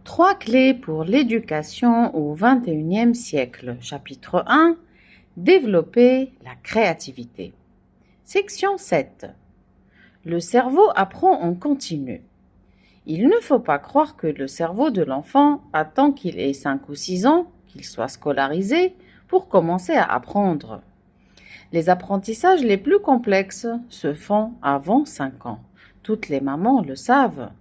Trois clés pour l'éducation au XXIe siècle. Chapitre 1. Développer la créativité. Section 7. Le cerveau apprend en continu. Il ne faut pas croire que le cerveau de l'enfant attend qu'il ait 5 ou 6 ans, qu'il soit scolarisé, pour commencer à apprendre. Les apprentissages les plus complexes se font avant 5 ans. Toutes les mamans le savent.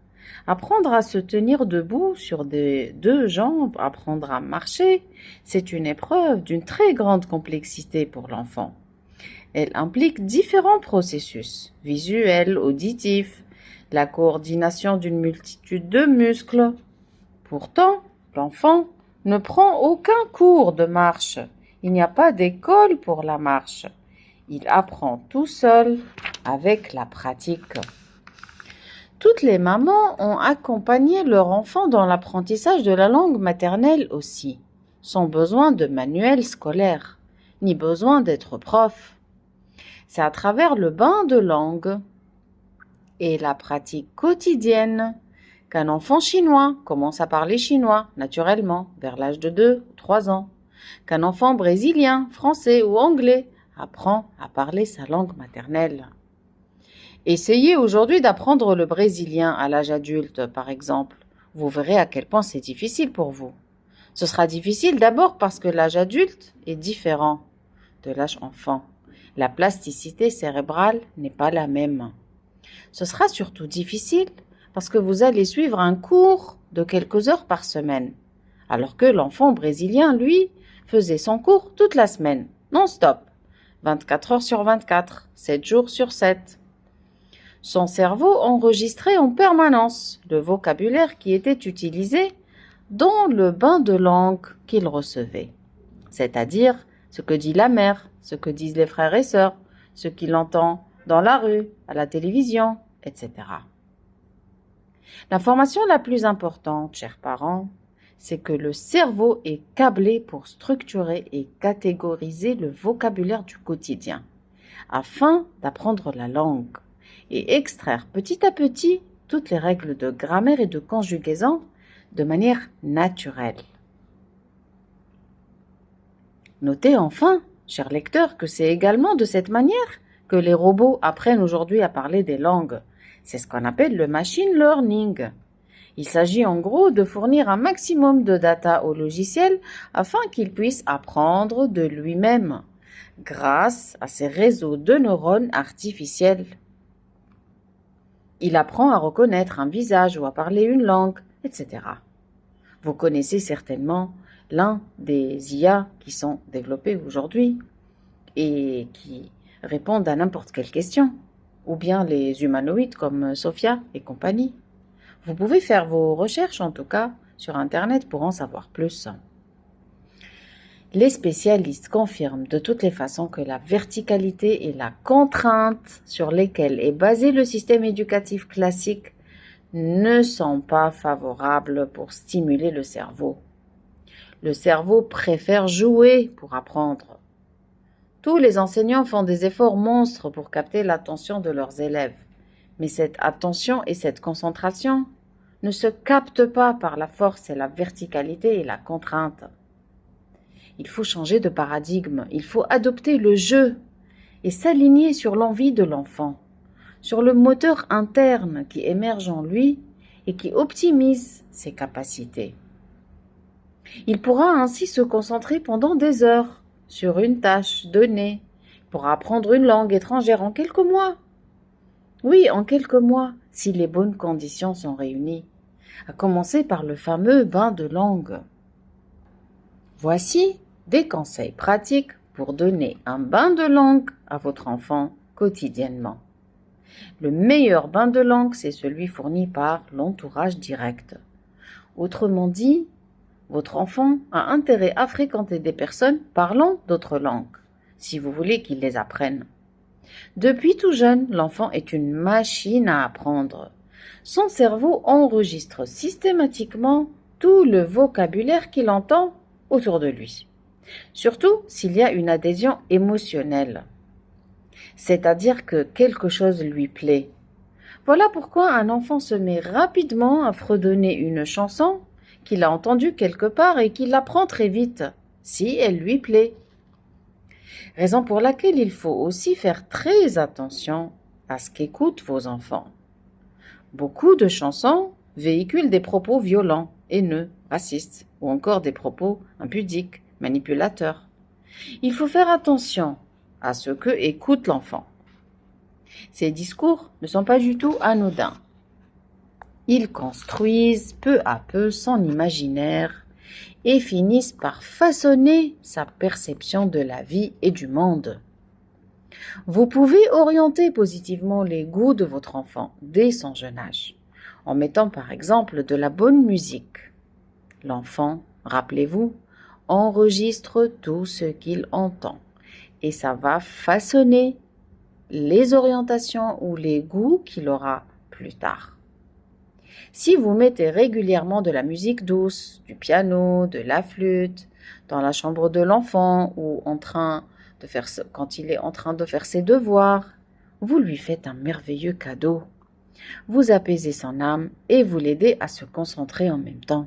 Apprendre à se tenir debout sur des 2 jambes, apprendre à marcher, c'est une épreuve d'une très grande complexité pour l'enfant. Elle implique différents processus, visuels, auditifs, la coordination d'une multitude de muscles. Pourtant, l'enfant ne prend aucun cours de marche. Il n'y a pas d'école pour la marche. Il apprend tout seul avec la pratique. Toutes les mamans ont accompagné leur enfant dans l'apprentissage de la langue maternelle aussi, sans besoin de manuel scolaire, ni besoin d'être prof. C'est à travers le bain de langue et la pratique quotidienne qu'un enfant chinois commence à parler chinois naturellement vers l'âge de 2 ou 3 ans, qu'un enfant brésilien, français ou anglais apprend à parler sa langue maternelle. Essayez aujourd'hui d'apprendre le brésilien à l'âge adulte, par exemple. Vous verrez à quel point c'est difficile pour vous. Ce sera difficile d'abord parce que l'âge adulte est différent de l'âge enfant. La plasticité cérébrale n'est pas la même. Ce sera surtout difficile parce que vous allez suivre un cours de quelques heures par semaine, alors que l'enfant brésilien, lui, faisait son cours toute la semaine, non-stop, 24 heures sur 24, 7 jours sur 7. Son cerveau enregistrait en permanence le vocabulaire qui était utilisé dans le bain de langue qu'il recevait, c'est-à-dire ce que dit la mère, ce que disent les frères et sœurs, ce qu'il entend dans la rue, à la télévision, etc. L'information la plus importante, chers parents, c'est que le cerveau est câblé pour structurer et catégoriser le vocabulaire du quotidien, afin d'apprendre la langue et extraire petit à petit toutes les règles de grammaire et de conjugaison de manière naturelle. Notez enfin, chers lecteurs, que c'est également de cette manière que les robots apprennent aujourd'hui à parler des langues. C'est ce qu'on appelle le machine learning. Il s'agit en gros de fournir un maximum de data au logiciel afin qu'il puisse apprendre de lui-même grâce à ces réseaux de neurones artificiels. Il apprend à reconnaître un visage ou à parler une langue, etc. Vous connaissez certainement l'un des IA qui sont développés aujourd'hui et qui répondent à n'importe quelle question, ou bien les humanoïdes comme Sophia et compagnie. Vous pouvez faire vos recherches en tout cas sur Internet pour en savoir plus. Les spécialistes confirment de toutes les façons que la verticalité et la contrainte sur lesquelles est basé le système éducatif classique ne sont pas favorables pour stimuler le cerveau. Le cerveau préfère jouer pour apprendre. Tous les enseignants font des efforts monstres pour capter l'attention de leurs élèves, mais cette attention et cette concentration ne se captent pas par la force et la verticalité et la contrainte. Il faut changer de paradigme, il faut adopter le jeu et s'aligner sur l'envie de l'enfant, sur le moteur interne qui émerge en lui et qui optimise ses capacités. Il pourra ainsi se concentrer pendant des heures sur une tâche donnée, pour apprendre une langue étrangère en quelques mois. Oui, en quelques mois, si les bonnes conditions sont réunies, à commencer par le fameux bain de langue. Voici des conseils pratiques pour donner un bain de langue à votre enfant quotidiennement. Le meilleur bain de langue, c'est celui fourni par l'entourage direct. Autrement dit, votre enfant a intérêt à fréquenter des personnes parlant d'autres langues, si vous voulez qu'il les apprenne. Depuis tout jeune, l'enfant est une machine à apprendre. Son cerveau enregistre systématiquement tout le vocabulaire qu'il entend autour de lui, surtout s'il y a une adhésion émotionnelle, c'est-à-dire que quelque chose lui plaît. Voilà pourquoi un enfant se met rapidement à fredonner une chanson qu'il a entendue quelque part et qu'il l'apprend très vite, si elle lui plaît. Raison pour laquelle il faut aussi faire très attention à ce qu'écoutent vos enfants. Beaucoup de chansons véhiculent des propos violents, haineux, racistes ou encore des propos impudiques, manipulateurs. Il faut faire attention à ce que écoute l'enfant. Ces discours ne sont pas du tout anodins. Ils construisent peu à peu son imaginaire et finissent par façonner sa perception de la vie et du monde. Vous pouvez orienter positivement les goûts de votre enfant dès son jeune âge, en mettant par exemple de la bonne musique. L'enfant, rappelez-vous, enregistre tout ce qu'il entend et ça va façonner les orientations ou les goûts qu'il aura plus tard. Si vous mettez régulièrement de la musique douce, du piano, de la flûte, dans la chambre de l'enfant ou quand il est en train de faire ses devoirs, vous lui faites un merveilleux cadeau. Vous apaisez son âme et vous l'aidez à se concentrer en même temps.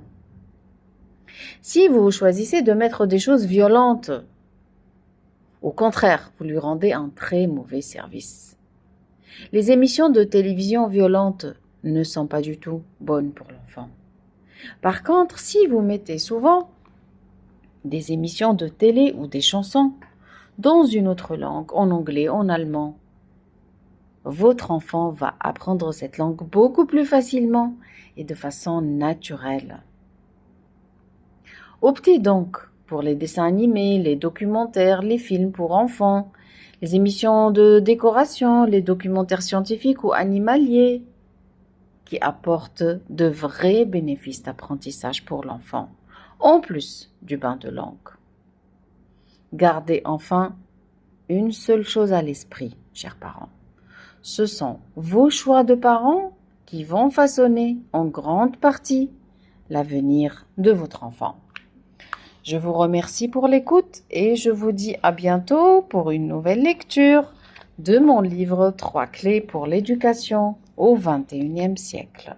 Si vous choisissez de mettre des choses violentes, au contraire, vous lui rendez un très mauvais service. Les émissions de télévision violentes ne sont pas du tout bonnes pour l'enfant. Par contre, si vous mettez souvent des émissions de télé ou des chansons dans une autre langue, en anglais, en allemand, votre enfant va apprendre cette langue beaucoup plus facilement et de façon naturelle. Optez donc pour les dessins animés, les documentaires, les films pour enfants, les émissions de décoration, les documentaires scientifiques ou animaliers qui apportent de vrais bénéfices d'apprentissage pour l'enfant, en plus du bain de langue. Gardez enfin une seule chose à l'esprit, chers parents. Ce sont vos choix de parents qui vont façonner en grande partie l'avenir de votre enfant. Je vous remercie pour l'écoute et je vous dis à bientôt pour une nouvelle lecture de mon livre 3 clés pour l'éducation au XXIe siècle.